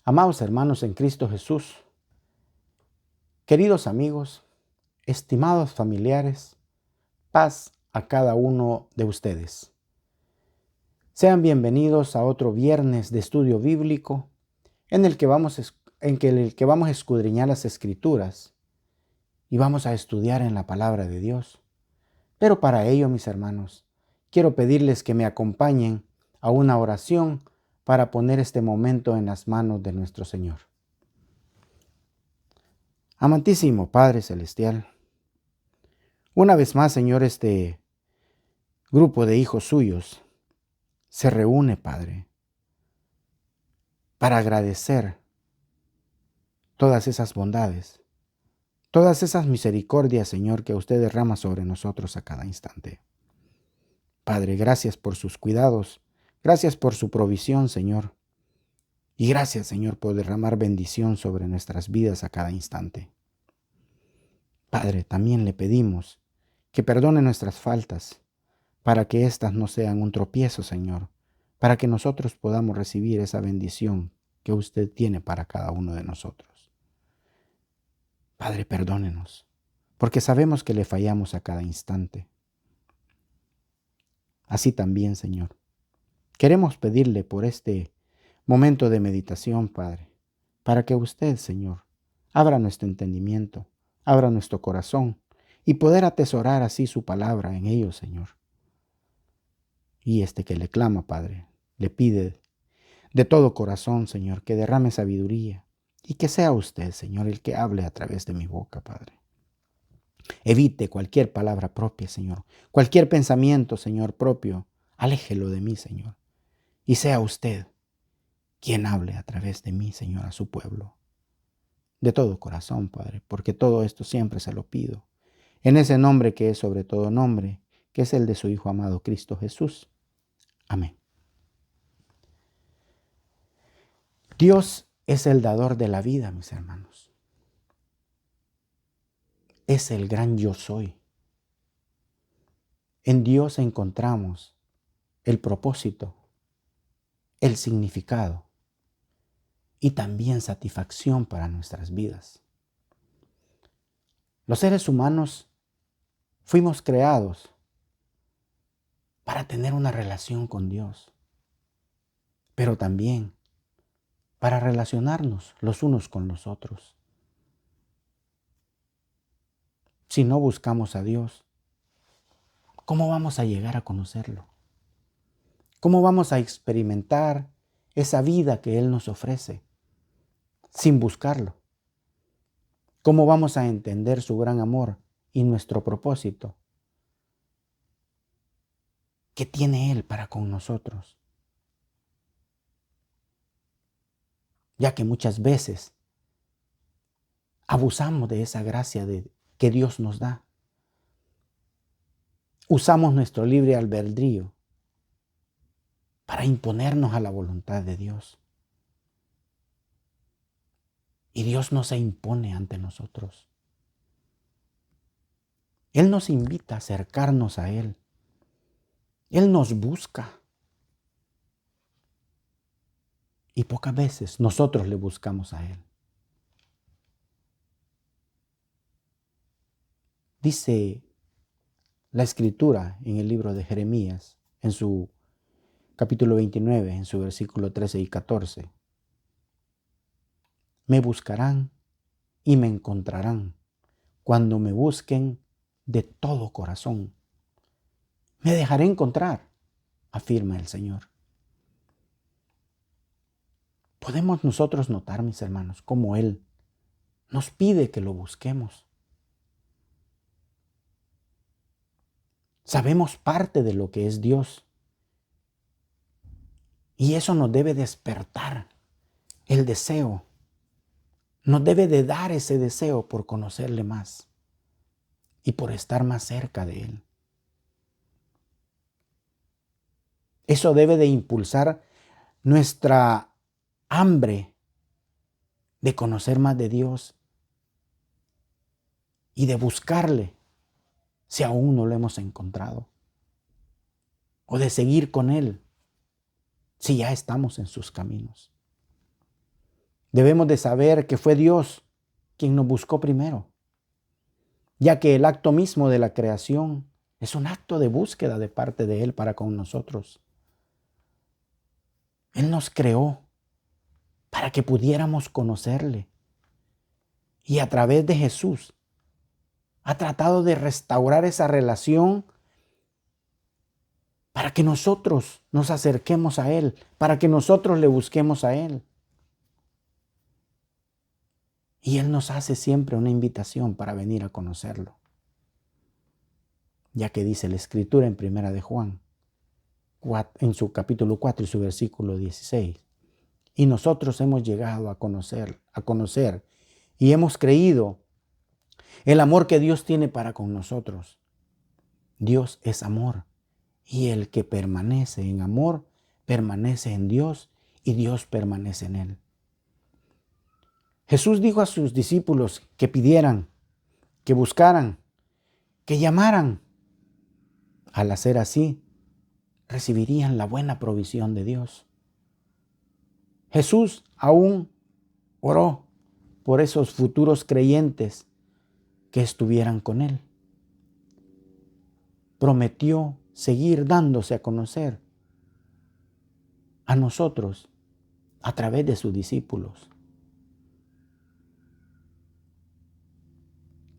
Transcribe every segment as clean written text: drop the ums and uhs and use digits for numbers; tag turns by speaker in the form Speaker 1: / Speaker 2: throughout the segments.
Speaker 1: Amados hermanos en Cristo Jesús, queridos amigos, estimados familiares, paz a cada uno de ustedes. Sean bienvenidos a otro viernes de estudio bíblico en el que vamos a escudriñar las Escrituras y vamos a estudiar en la palabra de Dios. Pero para ello, mis hermanos, quiero pedirles que me acompañen a una oración para poner este momento en las manos de nuestro Señor. Amantísimo Padre Celestial, una vez más, Señor, este grupo de hijos suyos se reúne, Padre, para agradecer todas esas bondades, todas esas misericordias, Señor, que usted derrama sobre nosotros a cada instante. Padre, gracias por sus cuidados, gracias por su provisión, Señor, y gracias, Señor, por derramar bendición sobre nuestras vidas a cada instante. Padre, también le pedimos que perdone nuestras faltas, para que éstas no sean un tropiezo, Señor, para que nosotros podamos recibir esa bendición que usted tiene para cada uno de nosotros. Padre, perdónenos, porque sabemos que le fallamos a cada instante. Así también, Señor, queremos pedirle por este momento de meditación, Padre, para que usted, Señor, abra nuestro entendimiento, abra nuestro corazón y poder atesorar así su palabra en ellos, Señor. Y este que le clama, Padre, le pide de todo corazón, Señor, que derrame sabiduría y que sea usted, Señor, el que hable a través de mi boca, Padre. Evite cualquier palabra propia, Señor, cualquier pensamiento, Señor, propio, aléjelo de mí, Señor, y sea usted quien hable a través de mí, Señor, a su pueblo. De todo corazón, Padre, porque todo esto siempre se lo pido, en ese nombre que es sobre todo nombre, que es el de su Hijo amado Cristo Jesús. Amén. Dios es el dador de la vida, mis hermanos. Es el gran yo soy. En Dios encontramos el propósito, el significado y también satisfacción para nuestras vidas. Los seres humanos fuimos creados para tener una relación con Dios, pero también para relacionarnos los unos con los otros. Si no buscamos a Dios, ¿cómo vamos a llegar a conocerlo? ¿Cómo vamos a experimentar esa vida que Él nos ofrece sin buscarlo? ¿Cómo vamos a entender su gran amor y nuestro propósito que tiene Él para con nosotros? Ya que muchas veces abusamos de esa gracia que Dios nos da. Usamos nuestro libre albedrío para imponernos a la voluntad de Dios. Y Dios no se impone ante nosotros. Él nos invita a acercarnos a Él. Él nos busca. Y pocas veces nosotros le buscamos a Él. Dice la Escritura en el libro de Jeremías, en su capítulo 29, en su versículo 13 y 14. Me buscarán y me encontrarán cuando me busquen de todo corazón. Me dejaré encontrar, afirma el Señor. Podemos nosotros notar, mis hermanos, cómo Él nos pide que lo busquemos. Sabemos parte de lo que es Dios. Y eso nos debe despertar el deseo. Nos debe de dar ese deseo por conocerle más y por estar más cerca de Él. Eso debe de impulsar nuestra hambre de conocer más de Dios y de buscarle si aún no lo hemos encontrado. O de seguir con Él si ya estamos en sus caminos. Debemos de saber que fue Dios quien nos buscó primero, ya que el acto mismo de la creación es un acto de búsqueda de parte de Él para con nosotros. Él nos creó para que pudiéramos conocerle. Y a través de Jesús ha tratado de restaurar esa relación para que nosotros nos acerquemos a Él, para que nosotros le busquemos a Él. Y Él nos hace siempre una invitación para venir a conocerlo. Ya que dice la Escritura en Primera de Juan, en su capítulo 4 y su versículo 16. Y nosotros hemos llegado a conocer y hemos creído el amor que Dios tiene para con nosotros. Dios es amor, y el que permanece en amor, permanece en Dios, y Dios permanece en él. Jesús dijo a sus discípulos que pidieran, que buscaran, que llamaran. Al hacer así, recibirían la buena provisión de Dios. Jesús aún oró por esos futuros creyentes que estuvieran con Él. Prometió seguir dándose a conocer a nosotros a través de sus discípulos.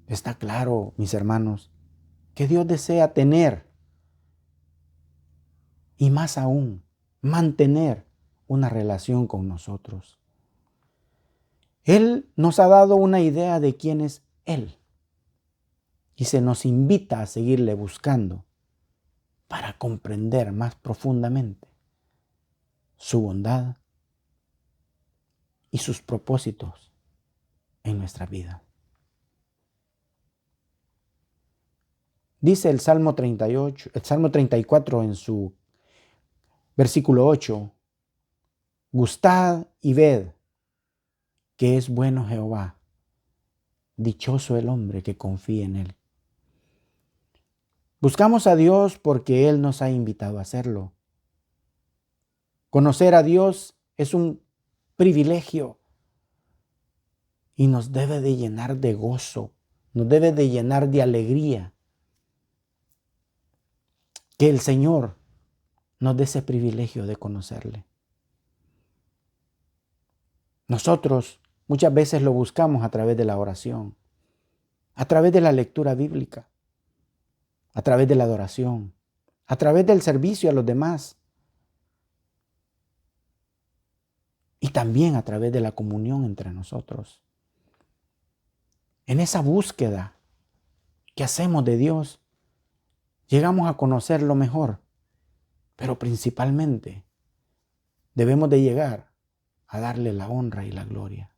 Speaker 1: Está claro, mis hermanos, que Dios desea tener y más aún mantener una relación con nosotros. Él nos ha dado una idea de quién es Él y se nos invita a seguirle buscando para comprender más profundamente su bondad y sus propósitos en nuestra vida. Dice el Salmo 34 en su versículo 8, gustad y ved que es bueno Jehová, dichoso el hombre que confía en Él. Buscamos a Dios porque Él nos ha invitado a hacerlo. Conocer a Dios es un privilegio y nos debe de llenar de gozo, nos debe de llenar de alegría. Que el Señor nos dé ese privilegio de conocerle. Nosotros muchas veces lo buscamos a través de la oración, a través de la lectura bíblica, a través de la adoración, a través del servicio a los demás y también a través de la comunión entre nosotros. En esa búsqueda que hacemos de Dios, llegamos a conocerlo mejor, pero principalmente debemos de llegar a darle la honra y la gloria.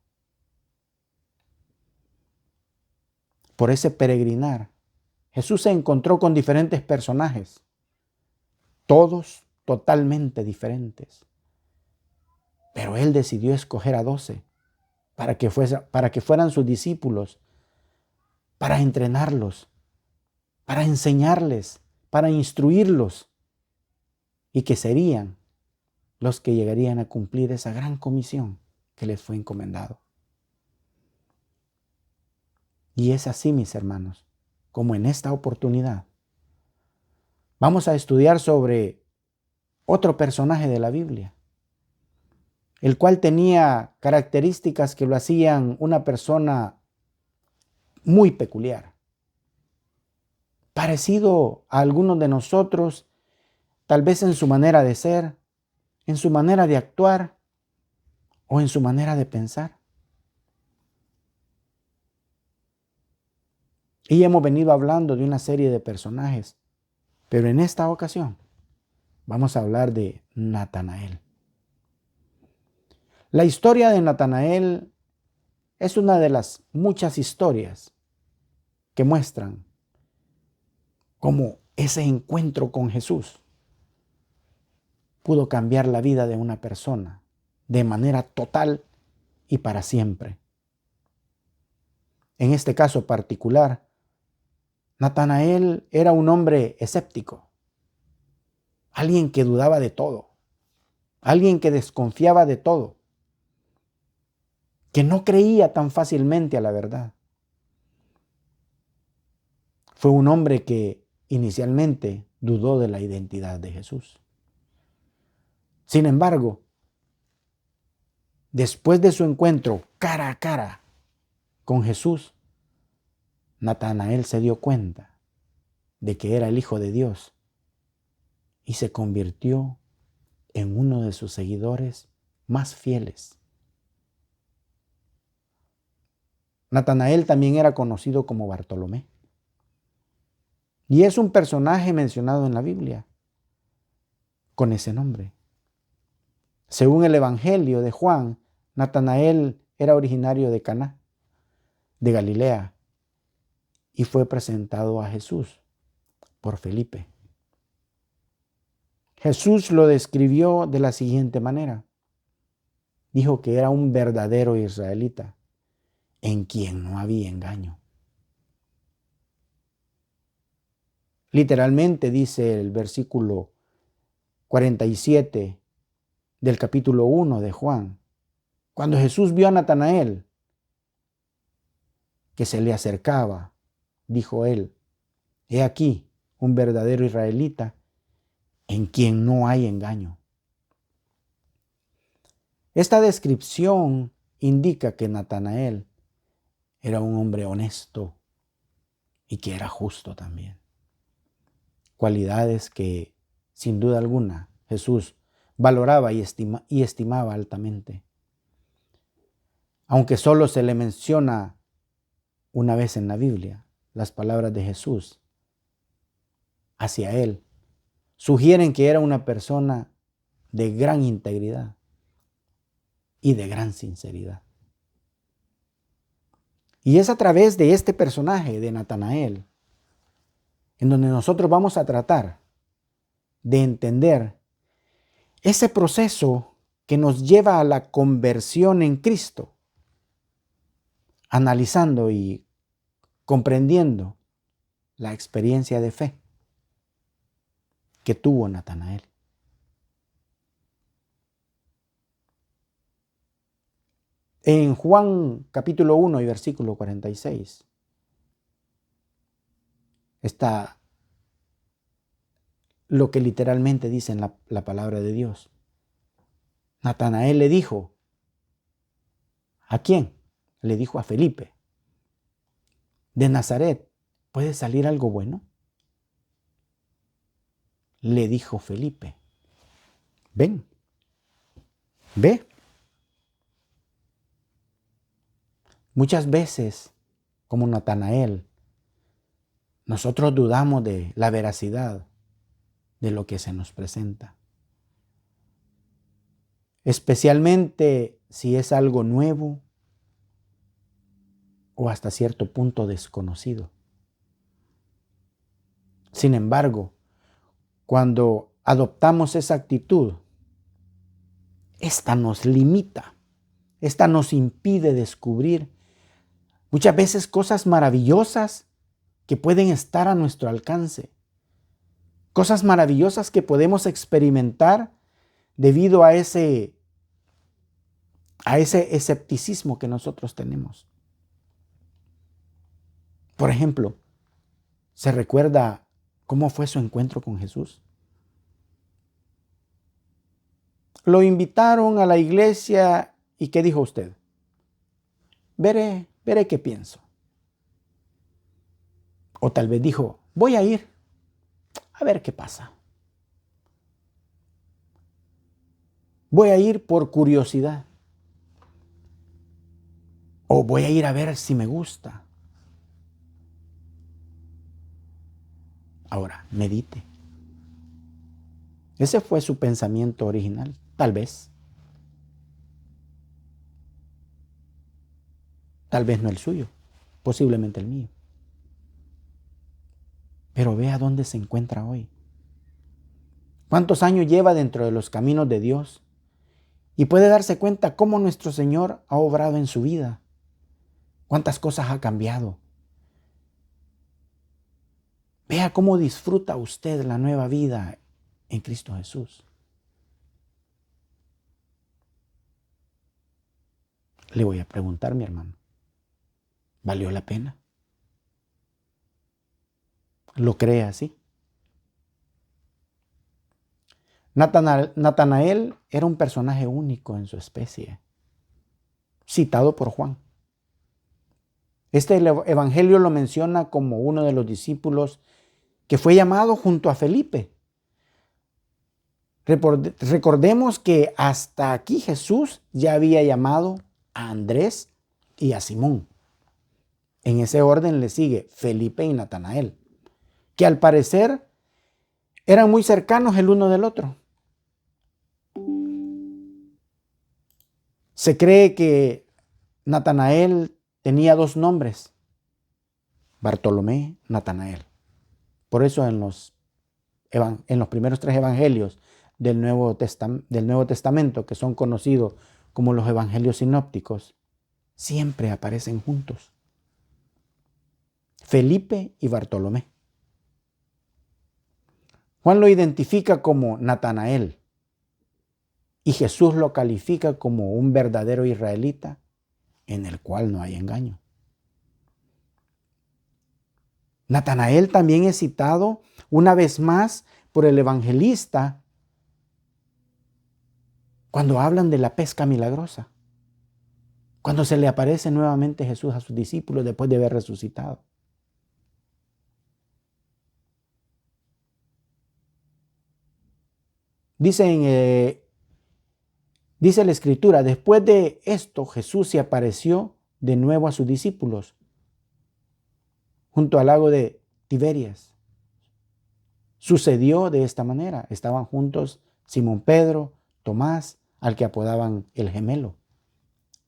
Speaker 1: Por ese peregrinar, Jesús se encontró con diferentes personajes, todos totalmente diferentes. Pero Él decidió escoger a 12 para que fueran sus discípulos, para entrenarlos, para enseñarles, para instruirlos, y que serían los que llegarían a cumplir esa gran comisión que les fue encomendado. Y es así, mis hermanos, como en esta oportunidad vamos a estudiar sobre otro personaje de la Biblia, el cual tenía características que lo hacían una persona muy peculiar, parecido a algunos de nosotros, tal vez en su manera de ser, en su manera de actuar o en su manera de pensar. Y hemos venido hablando de una serie de personajes, pero en esta ocasión vamos a hablar de Natanael. La historia de Natanael es una de las muchas historias que muestran cómo ese encuentro con Jesús pudo cambiar la vida de una persona de manera total y para siempre. En este caso particular, Natanael era un hombre escéptico, alguien que dudaba de todo, alguien que desconfiaba de todo. que no creía tan fácilmente a la verdad. Fue un hombre que inicialmente dudó de la identidad de Jesús. Sin embargo, después de su encuentro cara a cara con Jesús, Natanael se dio cuenta de que era el Hijo de Dios y se convirtió en uno de sus seguidores más fieles. Natanael también era conocido como Bartolomé. Y es un personaje mencionado en la Biblia con ese nombre. Según el Evangelio de Juan, Natanael era originario de Caná, de Galilea, y fue presentado a Jesús por Felipe. Jesús lo describió de la siguiente manera. Dijo que era un verdadero israelita, en quien no había engaño. Literalmente dice el versículo 47 del capítulo 1 de Juan. Cuando Jesús vio a Natanael, que se le acercaba, dijo él, he aquí un verdadero israelita en quien no hay engaño. Esta descripción indica que Natanael era un hombre honesto y que era justo también. Cualidades que, sin duda alguna, Jesús valoraba y estimaba altamente. Aunque solo se le menciona una vez en la Biblia, las palabras de Jesús hacia él sugieren que era una persona de gran integridad y de gran sinceridad. Y es a través de este personaje de Natanael en donde nosotros vamos a tratar de entender ese proceso que nos lleva a la conversión en Cristo, analizando y comprendiendo la experiencia de fe que tuvo Natanael. En Juan capítulo 1 y versículo 46 está lo que literalmente dice en la palabra de Dios. Natanael le dijo, ¿a quién? Le dijo a Felipe, ¿de Nazaret puede salir algo bueno? Le dijo Felipe, ven, ve. Muchas veces, como Natanael, nosotros dudamos de la veracidad de lo que se nos presenta. Especialmente si es algo nuevo o hasta cierto punto desconocido. Sin embargo, cuando adoptamos esa actitud, esta nos limita, esta nos impide descubrir muchas veces cosas maravillosas que pueden estar a nuestro alcance. Cosas maravillosas que podemos experimentar debido a ese escepticismo que nosotros tenemos. Por ejemplo, ¿se recuerda cómo fue su encuentro con Jesús? Lo invitaron a la iglesia y ¿qué dijo usted? Veré qué pienso. O tal vez dijo, voy a ir a ver qué pasa. Voy a ir por curiosidad. O voy a ir a ver si me gusta. Ahora, medite. Ese fue su pensamiento original, tal vez. Tal vez no el suyo, posiblemente el mío. Pero vea dónde se encuentra hoy. ¿Cuántos años lleva dentro de los caminos de Dios? Y puede darse cuenta cómo nuestro Señor ha obrado en su vida. Cuántas cosas ha cambiado. Vea cómo disfruta usted la nueva vida en Cristo Jesús. Le voy a preguntar, mi hermano, ¿valió la pena? ¿Lo cree así? Natanael era un personaje único en su especie, citado por Juan. Este evangelio lo menciona como uno de los discípulos que fue llamado junto a Felipe. Recordemos que hasta aquí Jesús ya había llamado a Andrés y a Simón. En ese orden le sigue Felipe y Natanael, que al parecer eran muy cercanos el uno del otro. Se cree que Natanael tenía dos nombres, Bartolomé, Natanael. Por eso en los primeros tres evangelios del Nuevo Testamento, que son conocidos como los evangelios sinópticos, siempre aparecen juntos. Felipe y Bartolomé. Juan lo identifica como Natanael y Jesús lo califica como un verdadero israelita en el cual no hay engaño. Natanael también es citado una vez más por el evangelista cuando hablan de la pesca milagrosa, cuando se le aparece nuevamente Jesús a sus discípulos después de haber resucitado. Dice la Escritura, después de esto Jesús se apareció de nuevo a sus discípulos junto al lago de Tiberias. Sucedió de esta manera. Estaban juntos Simón Pedro, Tomás, al que apodaban el gemelo,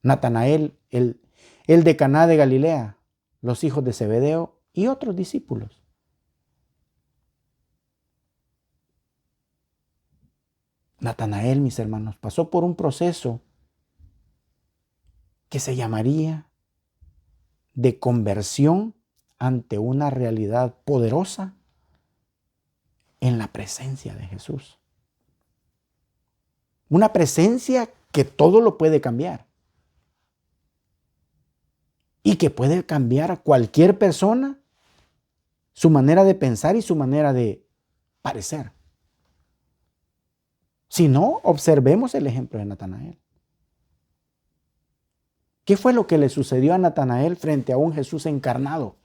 Speaker 1: Natanael, el de Caná de Galilea, los hijos de Zebedeo y otros discípulos. Natanael, mis hermanos, pasó por un proceso que se llamaría de conversión ante una realidad poderosa en la presencia de Jesús. Una presencia que todo lo puede cambiar y que puede cambiar a cualquier persona su manera de pensar y su manera de parecer. Si no, observemos el ejemplo de Natanael. ¿Qué fue lo que le sucedió a Natanael frente a un Jesús encarnado?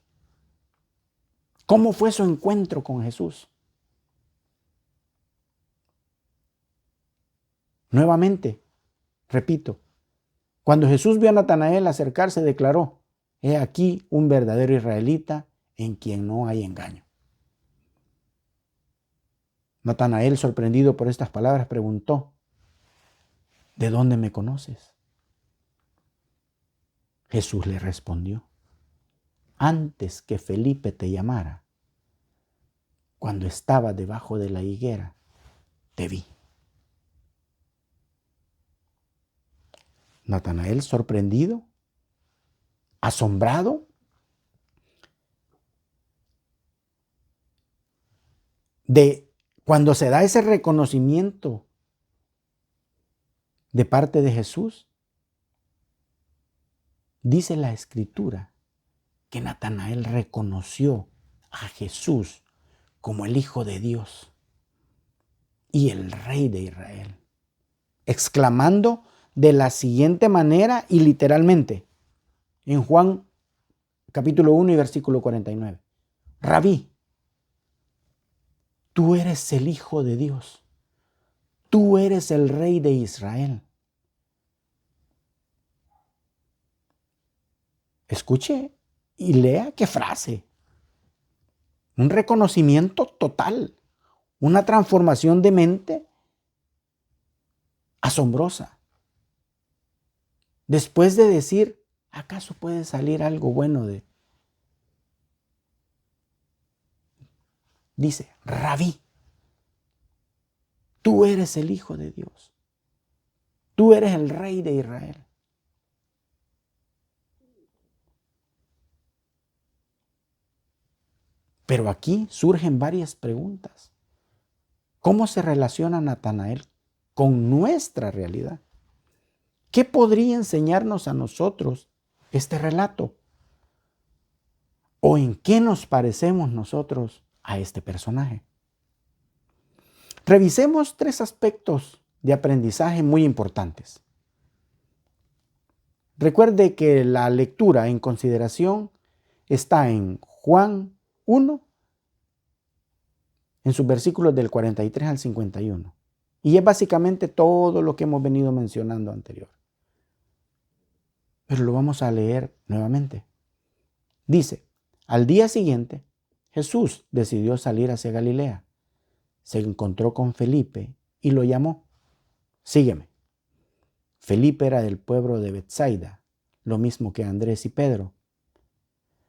Speaker 1: ¿Cómo fue su encuentro con Jesús? Nuevamente, repito, cuando Jesús vio a Natanael acercarse, declaró: he aquí un verdadero israelita en quien no hay engaño. Natanael, sorprendido por estas palabras, preguntó: ¿de dónde me conoces? Jesús le respondió: antes que Felipe te llamara, cuando estaba debajo de la higuera, te vi. Natanael, sorprendido, asombrado, de cuando se da ese reconocimiento de parte de Jesús, dice la Escritura que Natanael reconoció a Jesús como el Hijo de Dios y el Rey de Israel, exclamando de la siguiente manera y literalmente en Juan capítulo 1 y versículo 49. Rabí, tú eres el Hijo de Dios, tú eres el Rey de Israel. Escuche y lea qué frase. Un reconocimiento total, una transformación de mente asombrosa. Después de decir, ¿acaso puede salir algo bueno de? Dice, Rabí, tú eres el Hijo de Dios, tú eres el Rey de Israel. Pero aquí surgen varias preguntas. ¿Cómo se relaciona Natanael con nuestra realidad? ¿Qué podría enseñarnos a nosotros este relato? ¿O en qué nos parecemos nosotros a este personaje? Revisemos 3 aspectos de aprendizaje muy importantes. Recuerde que la lectura en consideración está en Juan 1, en sus versículos del 43 al 51. Y es básicamente todo lo que hemos venido mencionando anterior. Pero lo vamos a leer nuevamente. Dice, al día siguiente, Jesús decidió salir hacia Galilea. Se encontró con Felipe y lo llamó. Sígueme. Felipe era del pueblo de Betsaida, lo mismo que Andrés y Pedro.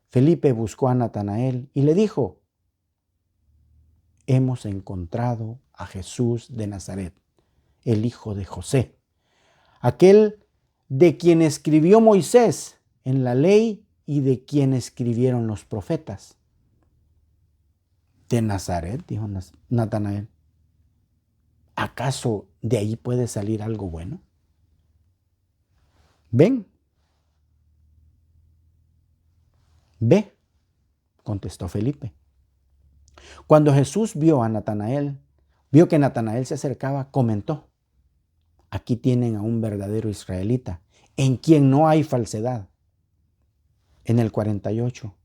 Speaker 1: Felipe buscó a Natanael y le dijo, hemos encontrado a Jesús de Nazaret, el hijo de José, aquel de quien escribió Moisés en la ley y de quien escribieron los profetas. ¿De Nazaret?, dijo Natanael. ¿Acaso de ahí puede salir algo bueno? Ven. Ve, contestó Felipe. Cuando Jesús vio que Natanael se acercaba, comentó, aquí tienen a un verdadero israelita, en quien no hay falsedad. En el 48.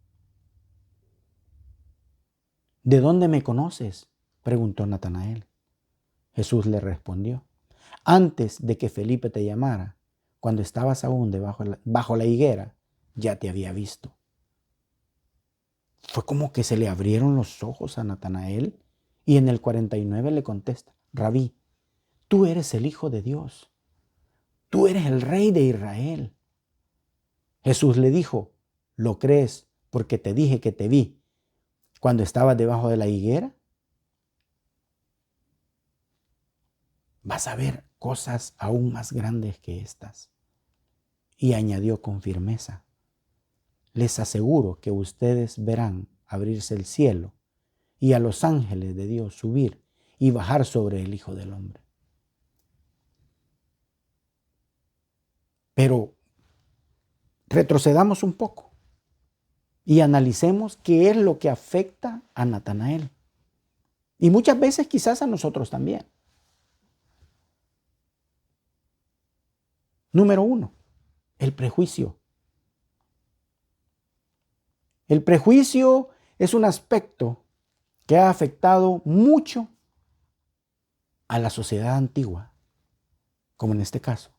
Speaker 1: ¿De dónde me conoces?, preguntó Natanael. Jesús le respondió, antes de que Felipe te llamara, cuando estabas aún bajo la higuera, ya te había visto. Fue como que se le abrieron los ojos a Natanael y en el 49 le contesta, Rabí, tú eres el Hijo de Dios, tú eres el Rey de Israel. Jesús le dijo, ¿lo crees porque te dije que te vi cuando estabas debajo de la higuera? Vas a ver cosas aún más grandes que estas. Y añadió con firmeza, les aseguro que ustedes verán abrirse el cielo y a los ángeles de Dios subir y bajar sobre el Hijo del Hombre. Pero retrocedamos un poco y analicemos qué es lo que afecta a Natanael. Y muchas veces quizás a nosotros también. Número 1, el prejuicio. El prejuicio es un aspecto que ha afectado mucho a la sociedad antigua, como en este caso,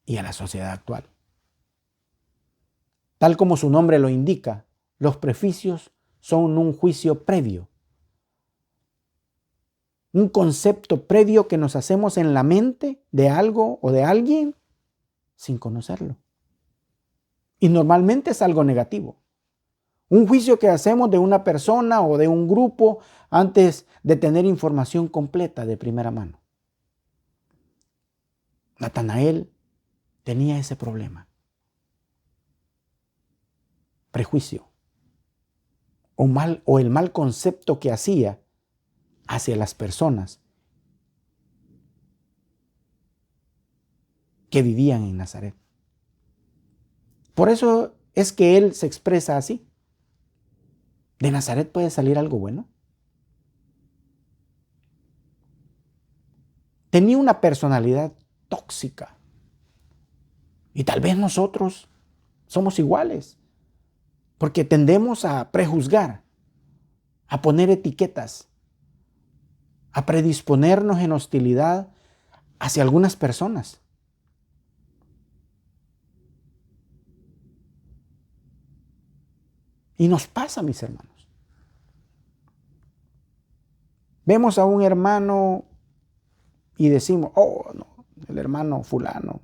Speaker 1: y a la sociedad actual. Tal como su nombre lo indica, los prejuicios son un juicio previo, un concepto previo que nos hacemos en la mente de algo o de alguien sin conocerlo. Y normalmente es algo negativo. Un juicio que hacemos de una persona o de un grupo antes de tener información completa de primera mano. Natanael tenía ese problema. Prejuicio. O el mal concepto que hacía hacia las personas que vivían en Nazaret. Por eso es que él se expresa así. ¿De Nazaret puede salir algo bueno? Tenía una personalidad tóxica. Y tal vez nosotros somos iguales, porque tendemos a prejuzgar, a poner etiquetas, a predisponernos en hostilidad hacia algunas personas. Y nos pasa, mis hermanos. Vemos a un hermano y decimos, oh, no, el hermano fulano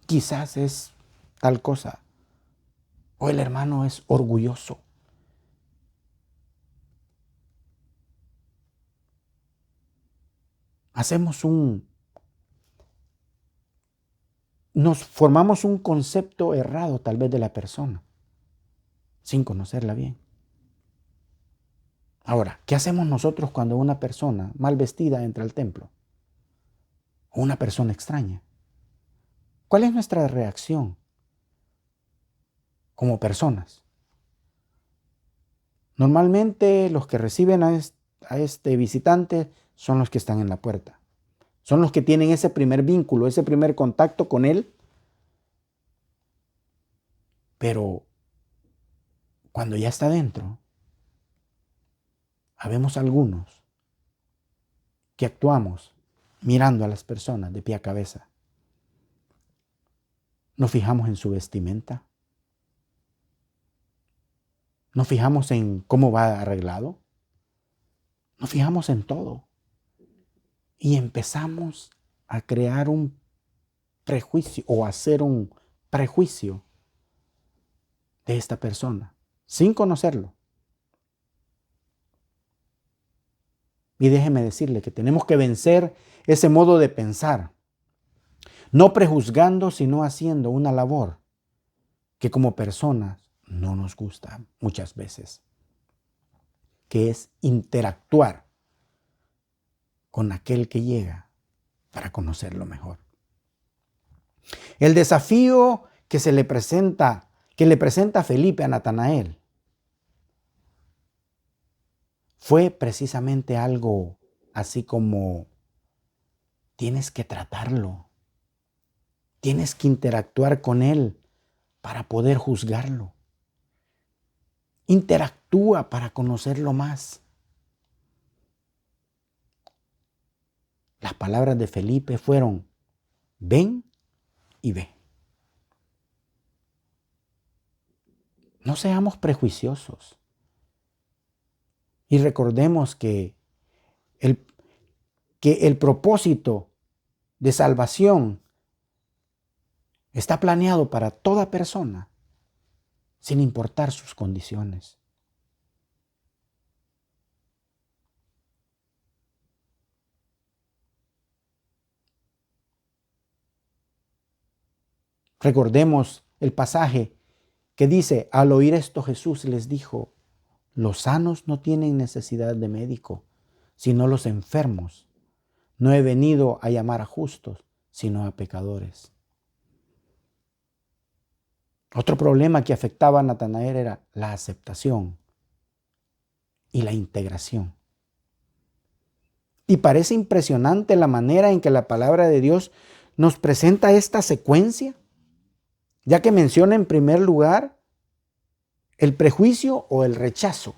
Speaker 1: quizás es tal cosa. O el hermano es orgulloso. Nos formamos un concepto errado tal vez de la persona, sin conocerla bien. Ahora, ¿qué hacemos nosotros cuando una persona mal vestida entra al templo? o una persona extraña? ¿Cuál es nuestra reacción como personas? Normalmente los que reciben a este visitante son los que están en la puerta. Son los que tienen ese primer vínculo, ese primer contacto con él. Pero cuando ya está dentro, habemos algunos que actuamos mirando a las personas de pie a cabeza. Nos fijamos en su vestimenta. Nos fijamos en cómo va arreglado. Nos fijamos en todo. Y empezamos a crear un prejuicio o a hacer un prejuicio de esta persona sin conocerlo. Y déjeme decirle que tenemos que vencer ese modo de pensar, no prejuzgando, sino haciendo una labor que como personas no nos gusta muchas veces, que es interactuar con aquel que llega para conocerlo mejor. El desafío que le presenta Felipe a Natanael fue precisamente algo así como: tienes que tratarlo, tienes que interactuar con él para poder juzgarlo. Interactúa para conocerlo más. Las palabras de Felipe fueron: ven y ve. No seamos prejuiciosos. Y recordemos que el propósito de salvación está planeado para toda persona, sin importar sus condiciones. Recordemos el pasaje que dice: al oír esto Jesús les dijo: los sanos no tienen necesidad de médico, sino los enfermos. No he venido a llamar a justos, sino a pecadores. Otro problema que afectaba a Natanael era la aceptación y la integración. Y parece impresionante la manera en que la palabra de Dios nos presenta esta secuencia, ya que menciona en primer lugar el prejuicio o el rechazo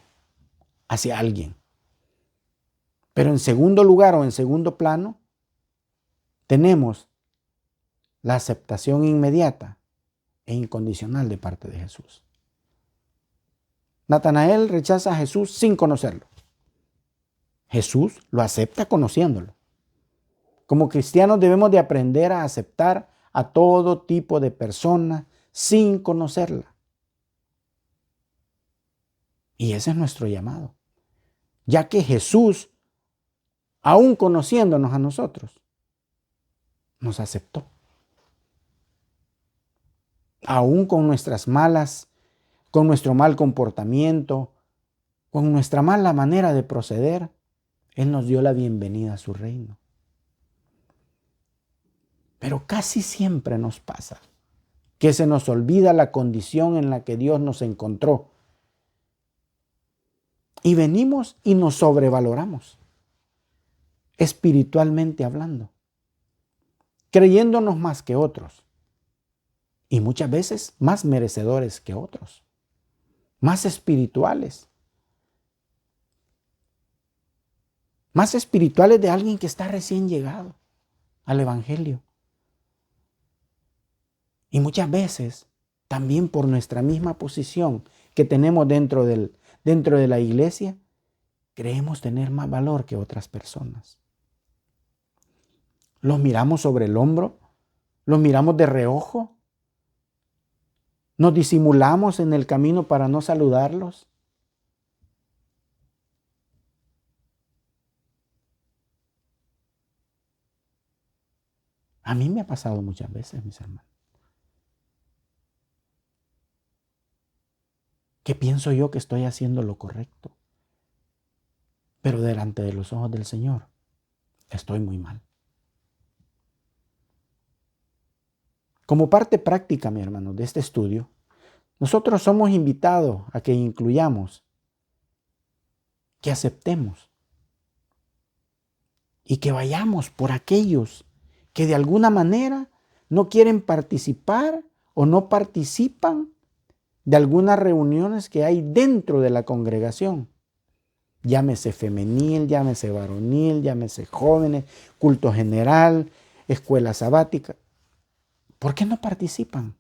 Speaker 1: hacia alguien. Pero en segundo lugar o en segundo plano, tenemos la aceptación inmediata e incondicional de parte de Jesús. Natanael rechaza a Jesús sin conocerlo. Jesús lo acepta conociéndolo. Como cristianos debemos de aprender a aceptar a todo tipo de persona sin conocerla. Y ese es nuestro llamado. Ya que Jesús, aún conociéndonos a nosotros, nos aceptó. Aún con con nuestro mal comportamiento, con nuestra mala manera de proceder, Él nos dio la bienvenida a su reino. Pero casi siempre nos pasa que se nos olvida la condición en la que Dios nos encontró. Y venimos y nos sobrevaloramos, espiritualmente hablando, creyéndonos más que otros. Y muchas veces más merecedores que otros, más espirituales. Más espirituales de alguien que está recién llegado al Evangelio. Y muchas veces, también por nuestra misma posición que tenemos dentro de la iglesia, creemos tener más valor que otras personas. Los miramos sobre el hombro, los miramos de reojo, nos disimulamos en el camino para no saludarlos. A mí me ha pasado muchas veces, mis hermanos. Que pienso yo que estoy haciendo lo correcto, pero delante de los ojos del Señor estoy muy mal. Como parte práctica, mi hermano, de este estudio, nosotros somos invitados a que incluyamos, que aceptemos y que vayamos por aquellos que de alguna manera no quieren participar o no participan de algunas reuniones que hay dentro de la congregación. Llámese femenil, llámese varonil, llámese jóvenes, culto general, escuela sabática. ¿Por qué no participan?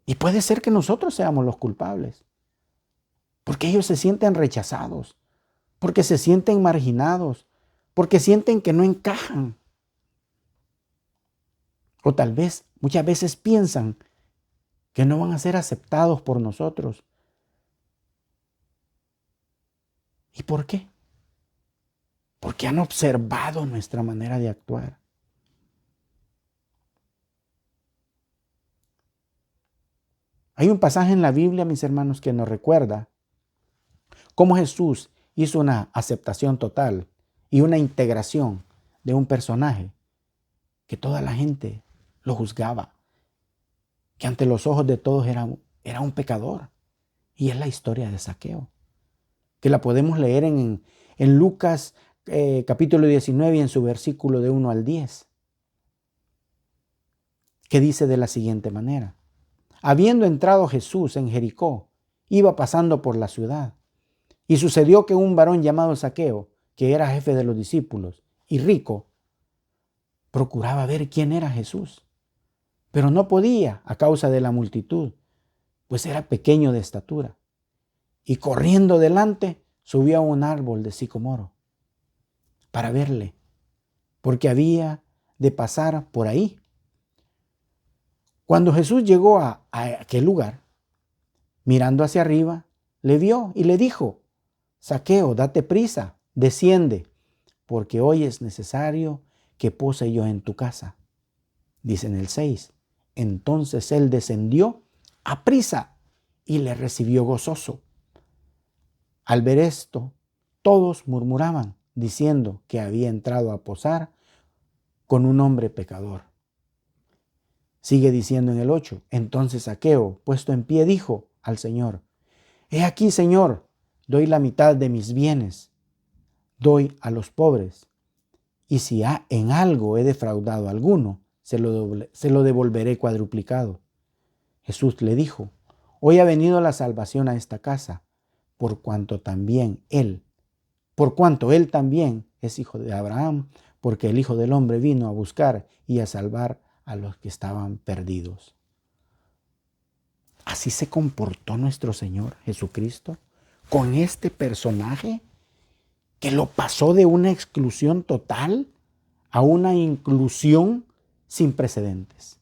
Speaker 1: Y puede ser que nosotros seamos los culpables, porque ellos se sienten rechazados, porque se sienten marginados, porque sienten que no encajan. O tal vez, muchas veces piensan que no van a ser aceptados por nosotros. ¿Y por qué? Porque han observado nuestra manera de actuar. Hay un pasaje en la Biblia, mis hermanos, que nos recuerda cómo Jesús hizo una aceptación total y una integración de un personaje que toda la gente lo juzgaba, que ante los ojos de todos era un pecador. Y es la historia de Zaqueo, que la podemos leer en Lucas capítulo 19 y en su versículo de 1 al 10, que dice de la siguiente manera: habiendo entrado Jesús en Jericó, iba pasando por la ciudad. Y sucedió que un varón llamado Zaqueo, que era jefe de los discípulos y rico, procuraba ver quién era Jesús, pero no podía a causa de la multitud, pues era pequeño de estatura. Y corriendo delante, subió a un árbol de sicomoro para verle, porque había de pasar por ahí. Cuando Jesús llegó a aquel lugar, mirando hacia arriba, le vio y le dijo: Zaqueo, date prisa, desciende, porque hoy es necesario que pose yo en tu casa. Dice en el 6, entonces él descendió a prisa y le recibió gozoso. Al ver esto, todos murmuraban, diciendo que había entrado a posar con un hombre pecador. Sigue diciendo en el 8, entonces Zaqueo, puesto en pie, dijo al Señor: he aquí, Señor, doy la mitad de mis bienes, doy a los pobres, y si en algo he defraudado a alguno, se lo devolveré cuadruplicado. Jesús le dijo: hoy ha venido la salvación a esta casa, por cuanto él también es hijo de Abraham, porque el Hijo del Hombre vino a buscar y a salvar a los que estaban perdidos. Así se comportó nuestro Señor Jesucristo con este personaje que lo pasó de una exclusión total a una inclusión sin precedentes.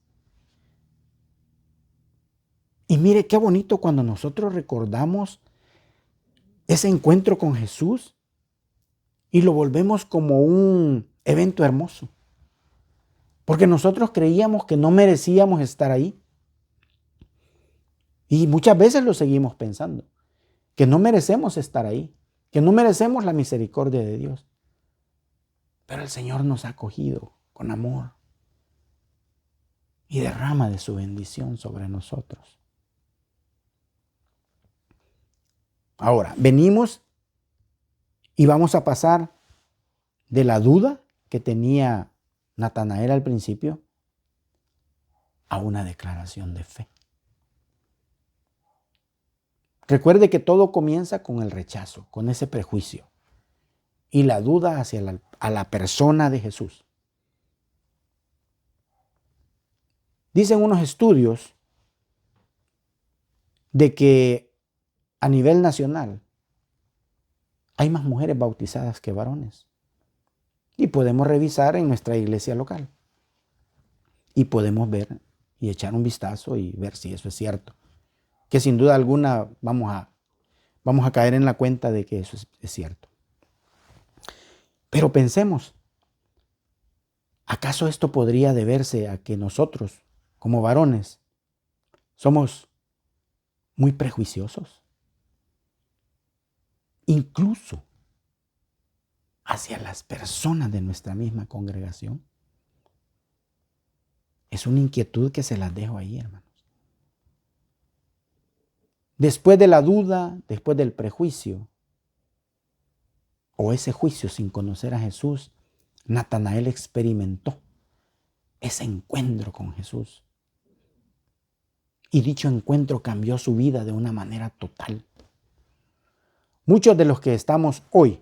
Speaker 1: Y mire qué bonito cuando nosotros recordamos ese encuentro con Jesús y lo volvemos como un evento hermoso. Porque nosotros creíamos que no merecíamos estar ahí. Y muchas veces lo seguimos pensando, que no merecemos estar ahí, que no merecemos la misericordia de Dios. Pero el Señor nos ha acogido con amor y derrama de su bendición sobre nosotros. Ahora, venimos y vamos a pasar de la duda que tenía Natanael al principio a una declaración de fe. Recuerde que todo comienza con el rechazo, con ese prejuicio y la duda hacia la persona de Jesús. Dicen unos estudios de que a nivel nacional hay más mujeres bautizadas que varones. Y podemos revisar en nuestra iglesia local. Y podemos ver y echar un vistazo y ver si eso es cierto. Que sin duda alguna vamos a caer en la cuenta de que eso es cierto. Pero pensemos, ¿acaso esto podría deberse a que nosotros, como varones, somos muy prejuiciosos? Incluso hacia las personas de nuestra misma congregación. Es una inquietud que se las dejo ahí, hermanos. Después de la duda, después del prejuicio, o ese juicio sin conocer a Jesús, Natanael experimentó ese encuentro con Jesús. Y dicho encuentro cambió su vida de una manera total. Muchos de los que estamos hoy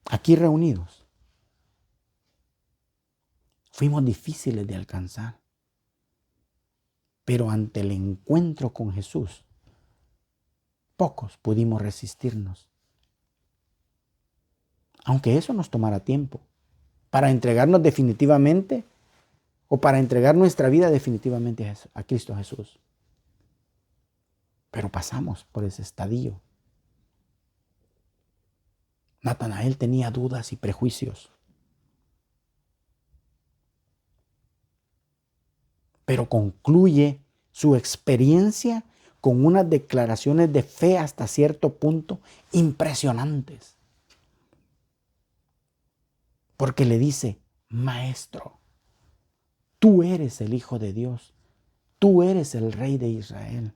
Speaker 1: aquí reunidos fuimos difíciles de alcanzar. Pero ante el encuentro con Jesús, pocos pudimos resistirnos. Aunque eso nos tomara tiempo para entregarnos definitivamente o para entregar nuestra vida definitivamente a Cristo Jesús. Pero pasamos por ese estadio. Natanael tenía dudas y prejuicios. Pero concluye su experiencia con unas declaraciones de fe hasta cierto punto impresionantes. Porque le dice, Maestro, tú eres el Hijo de Dios, tú eres el Rey de Israel.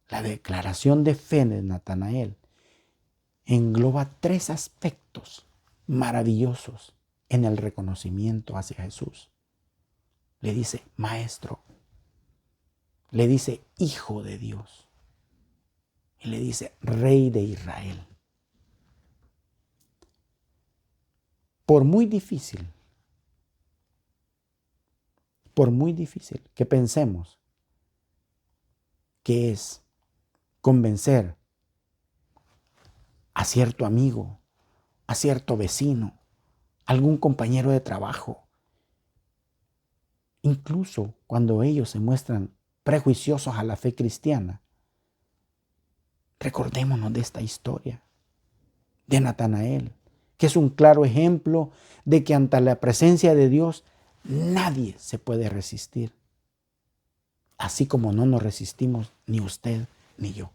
Speaker 1: La declaración de fe de Natanael engloba 3 aspectos maravillosos en el reconocimiento hacia Jesús. Le dice, Maestro. Le dice, Hijo de Dios. Y le dice, Rey de Israel. Por muy difícil que pensemos que es convencer a cierto amigo, a cierto vecino, algún compañero de trabajo, incluso cuando ellos se muestran prejuiciosos a la fe cristiana, recordémonos de esta historia de Natanael, que es un claro ejemplo de que ante la presencia de Dios nadie se puede resistir, así como no nos resistimos ni usted ni yo.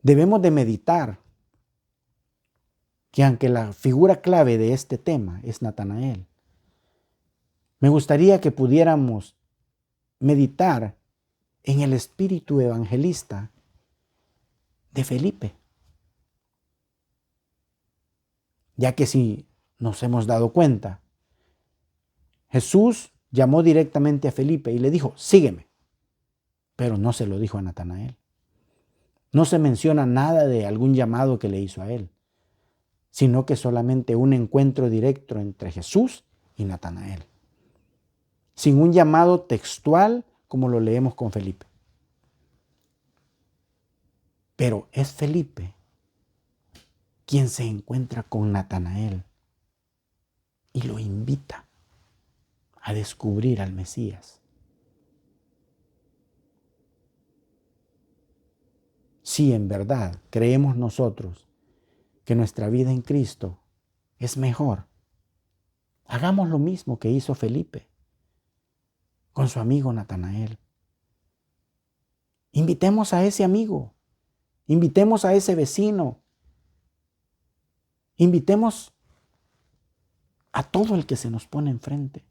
Speaker 1: Debemos de meditar que aunque la figura clave de este tema es Natanael, me gustaría que pudiéramos meditar en el espíritu evangelista de Felipe. Ya que si nos hemos dado cuenta, Jesús llamó directamente a Felipe y le dijo, sígueme, pero no se lo dijo a Natanael. No se menciona nada de algún llamado que le hizo a él, sino que solamente un encuentro directo entre Jesús y Natanael, sin un llamado textual como lo leemos con Felipe. Pero es Felipe quien se encuentra con Natanael y lo invita a descubrir al Mesías. Si en verdad creemos nosotros que nuestra vida en Cristo es mejor, hagamos lo mismo que hizo Felipe con su amigo Natanael. Invitemos a ese amigo, invitemos a ese vecino, invitemos a todo el que se nos pone enfrente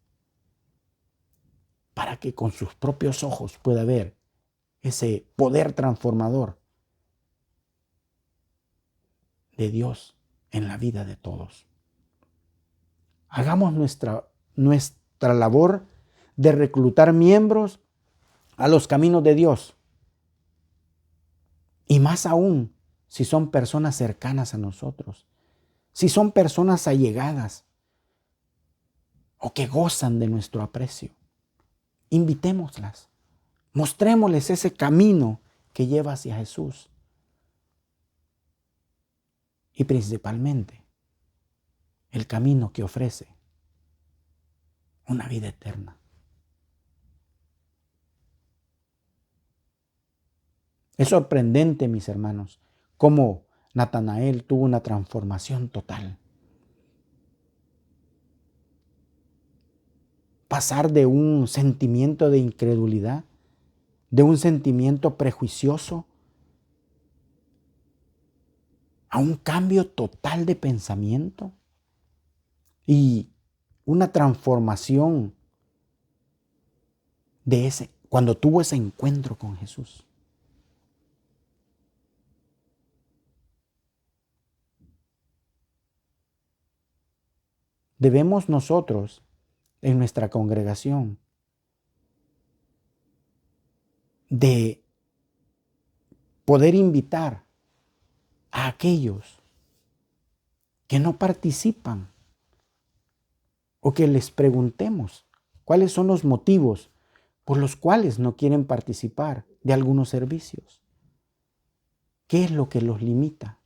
Speaker 1: para que con sus propios ojos pueda ver ese poder transformador de Dios en la vida de todos. Hagamos nuestra labor de reclutar miembros a los caminos de Dios. Y más aún, si son personas cercanas a nosotros, si son personas allegadas o que gozan de nuestro aprecio, invitémoslas, mostrémosles ese camino que lleva hacia Jesús. Y principalmente, el camino que ofrece una vida eterna. Es sorprendente, mis hermanos, cómo Natanael tuvo una transformación total. Pasar de un sentimiento de incredulidad, de un sentimiento prejuicioso, a un cambio total de pensamiento y una transformación cuando tuvo ese encuentro con Jesús. Debemos nosotros, en nuestra congregación, de poder invitar a aquellos que no participan o que les preguntemos cuáles son los motivos por los cuales no quieren participar de algunos servicios. ¿Qué es lo que los limita?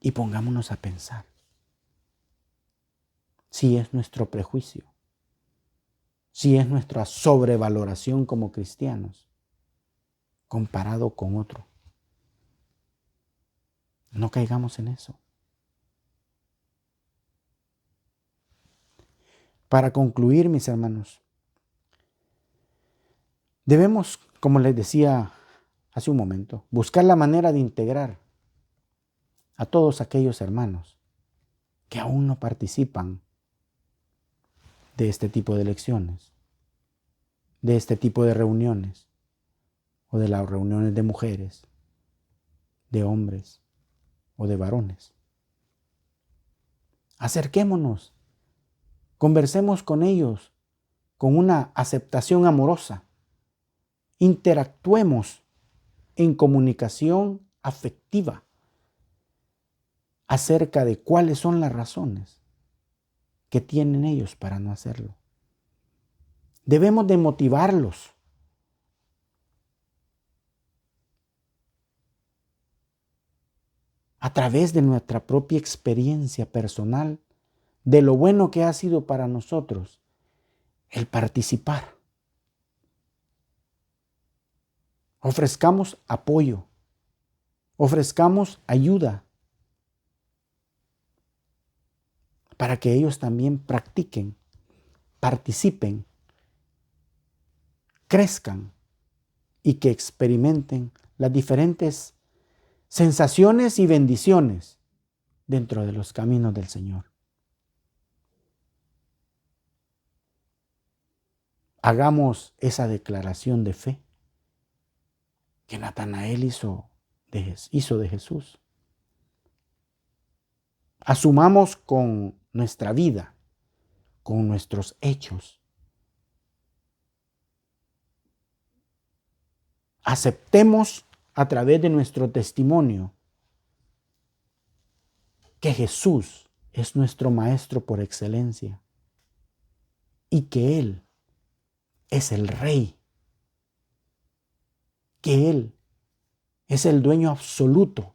Speaker 1: Y pongámonos a pensar si es nuestro prejuicio, si es nuestra sobrevaloración como cristianos comparado con otro. No caigamos en eso. Para concluir, mis hermanos, debemos, como les decía hace un momento, buscar la manera de integrar a todos aquellos hermanos que aún no participan de este tipo de lecciones, de este tipo de reuniones, o de las reuniones de mujeres, de hombres o de varones. Acerquémonos, conversemos con ellos con una aceptación amorosa, interactuemos en comunicación afectiva acerca de cuáles son las razones que tienen ellos para no hacerlo. Debemos de motivarlos a través de nuestra propia experiencia personal de lo bueno que ha sido para nosotros el participar. Ofrezcamos apoyo, ofrezcamos ayuda para que ellos también practiquen, participen, crezcan y que experimenten las diferentes sensaciones y bendiciones dentro de los caminos del Señor. Hagamos esa declaración de fe que Natanael hizo de Jesús. Asumamos con nuestra vida, con nuestros hechos. Aceptemos a través de nuestro testimonio que Jesús es nuestro Maestro por excelencia y que Él es el Rey, que Él es el dueño absoluto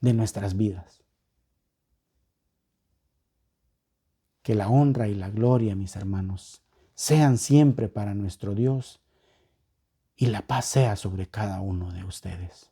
Speaker 1: de nuestras vidas. Que la honra y la gloria, mis hermanos, sean siempre para nuestro Dios y la paz sea sobre cada uno de ustedes.